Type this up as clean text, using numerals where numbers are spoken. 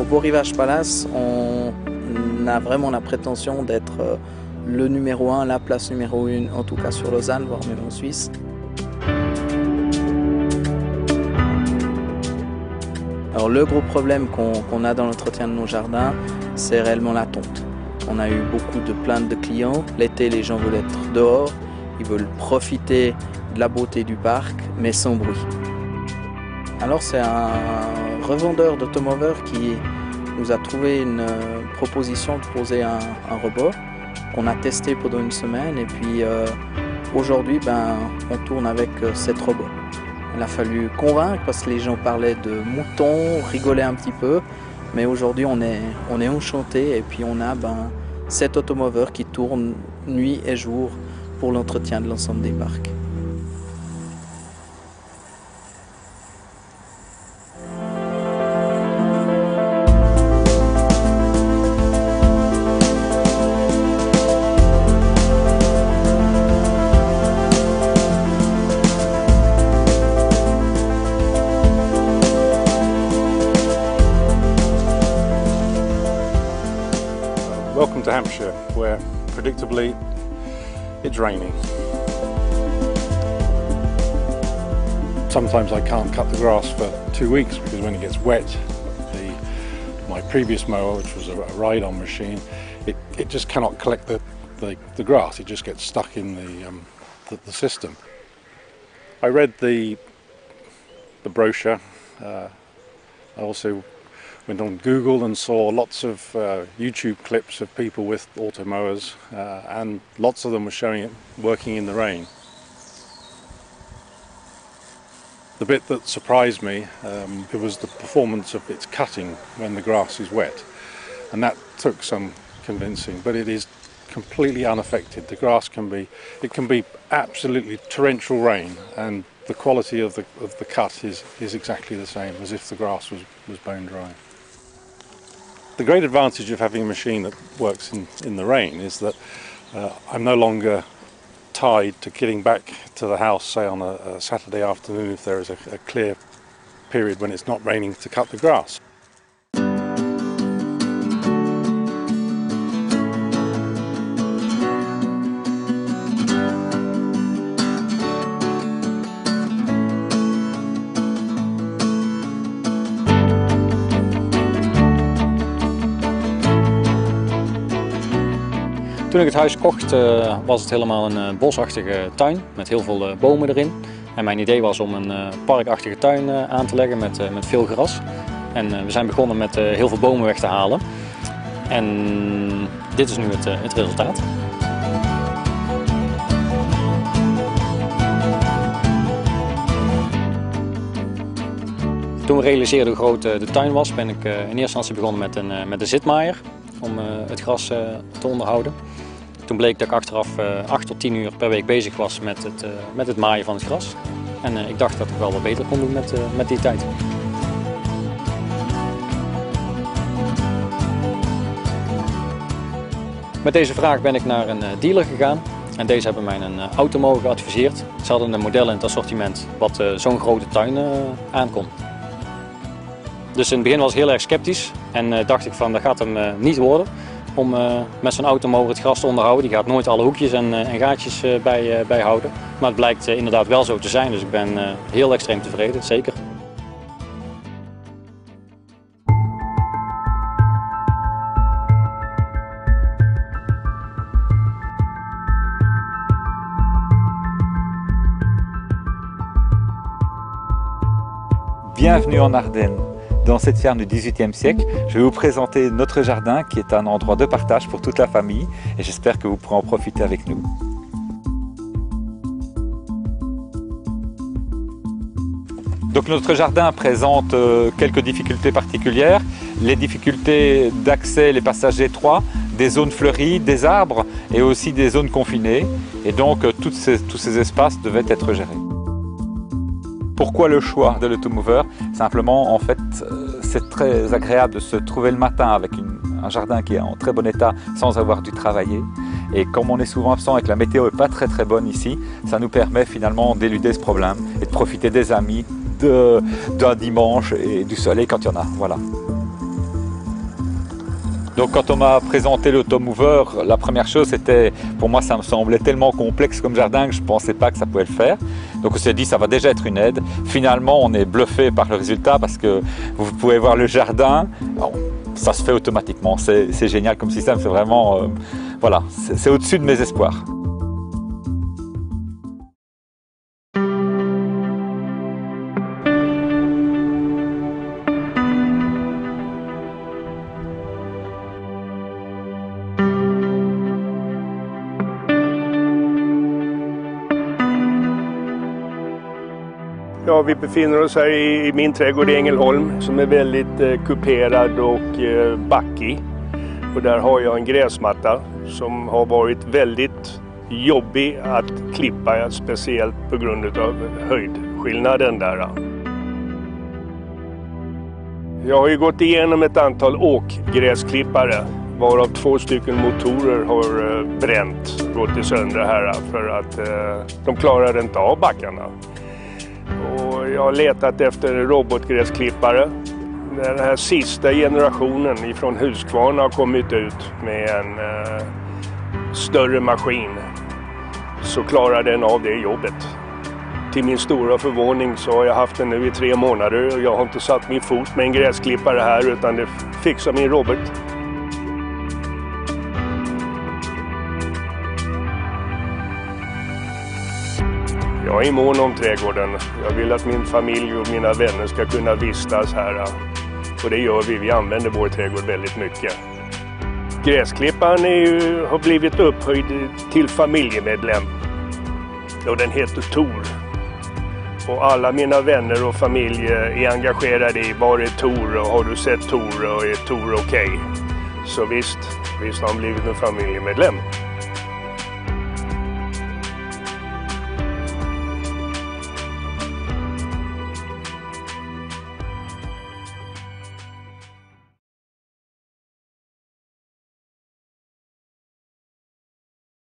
Beau Rivage Palace, on a vraiment la prétention d'être le numéro 1, la place numéro 1, en tout cas sur Lausanne, voire même en Suisse. Alors le gros problème qu'on a dans l'entretien de nos jardins, c'est réellement la tonte. On a eu beaucoup de plaintes de clients. L'été, les gens veulent être dehors, ils veulent profiter de la beauté du parc, mais sans bruit. Alors c'est un revendeur d'automoveurs qui nous a trouvé une proposition de poser un robot qu'on a testé pendant une semaine et puis aujourd'hui on tourne avec 7 robots. Il a fallu convaincre parce que les gens parlaient de moutons, rigolaient un petit peu, mais aujourd'hui on est enchantés et puis on a 7 automoveurs qui tournent nuit et jour pour l'entretien de l'ensemble des parcs. Welcome to Hampshire, where predictably it's raining. Sometimes I can't cut the grass for 2 weeks because when it gets wet, my previous mower, which was a ride-on machine, it just cannot collect the grass. It just gets stuck in the system. I read the brochure. I also went on Google and saw lots of YouTube clips of people with automowers and lots of them were showing it working in the rain. The bit that surprised me it was the performance of its cutting when the grass is wet, and that took some convincing, but it is completely unaffected. The grass can be absolutely torrential rain and the quality of the cut is exactly the same as if the grass was bone dry. The great advantage of having a machine that works in the rain is that I'm no longer tied to getting back to the house, say on a Saturday afternoon if there is a clear period when it's not raining, to cut the grass. Toen ik het huis kocht was het helemaal een bosachtige tuin met heel veel bomen erin. En mijn idee was om een parkachtige tuin aan te leggen met veel gras. En we zijn begonnen met heel veel bomen weg te halen. En dit is nu het resultaat. Toen we realiseerden hoe groot de tuin was, ben ik in eerste instantie begonnen met een zitmaaier om het gras te onderhouden. Toen bleek dat ik achteraf 8 tot 10 uur per week bezig was met het maaien van het gras. En ik dacht dat ik wel wat beter kon doen met die tijd. Met deze vraag ben ik naar een dealer gegaan. En deze hebben mij een automower geadviseerd. Ze hadden een model in het assortiment wat zo'n grote tuin aankon. Dus in het begin was ik heel erg sceptisch en dacht ik van dat gaat hem niet worden om met zo'n automower het gras te onderhouden. Die gaat nooit alle hoekjes en gaatjes bijhouden. Maar het blijkt inderdaad wel zo te zijn, dus ik ben heel extreem tevreden, zeker. Bienvenue en Ardennes. Dans cette ferme du XVIIIe siècle, je vais vous présenter notre jardin qui est un endroit de partage pour toute la famille et j'espère que vous pourrez en profiter avec nous. Donc notre jardin présente quelques difficultés particulières, les difficultés d'accès, les passages étroits, des zones fleuries, des arbres et aussi des zones confinées et donc tous ces espaces devaient être gérés. Pourquoi le choix de l'automover? Simplement, en fait, c'est très agréable de se trouver le matin avec un jardin qui est en très bon état sans avoir dû travailler. Et comme on est souvent absent et que la météo n'est pas très bonne ici, ça nous permet finalement d'éluder ce problème et de profiter des amis, d'un dimanche et du soleil quand il y en a. Voilà. Donc quand on m'a présenté l'automover, la première chose c'était, pour moi ça me semblait tellement complexe comme jardin que je ne pensais pas que ça pouvait le faire. Donc on s'est dit ça va déjà être une aide. Finalement on est bluffé par le résultat parce que vous pouvez voir le jardin, bon, ça se fait automatiquement. C'est génial comme système, c'est vraiment, voilà, c'est au-dessus de mes espoirs. Ja, vi befinner oss här i min trädgård i Ängelholm som är väldigt kuperad och backig. Och där har jag en gräsmatta som har varit väldigt jobbig att klippa, speciellt på grund av höjdskillnaden där. Jag har ju gått igenom ett antal åkgräsklippare varav 2 stycken motorer har bränt, gått i sönder här för att de klarar inte av backarna. Och jag har letat efter robotgräsklippare. Den här sista generationen ifrån Husqvarna har kommit ut med en större maskin. Så klarar den av det jobbet. Till min stora förvåning så har jag haft den nu i 3 månader och jag har inte satt min fot med en gräsklippare här utan det fixar min robot. Jag är mån om trädgården. Jag vill att min familj och mina vänner ska kunna vistas här. Och det gör vi. Vi använder vår trädgård väldigt mycket. Gräsklipparen har blivit upphöjd till familjemedlem. Och den heter Tor. Och alla mina vänner och familj är engagerade i var är Tor och har du sett Tor och är Tor okej? Så visst har han blivit en familjemedlem.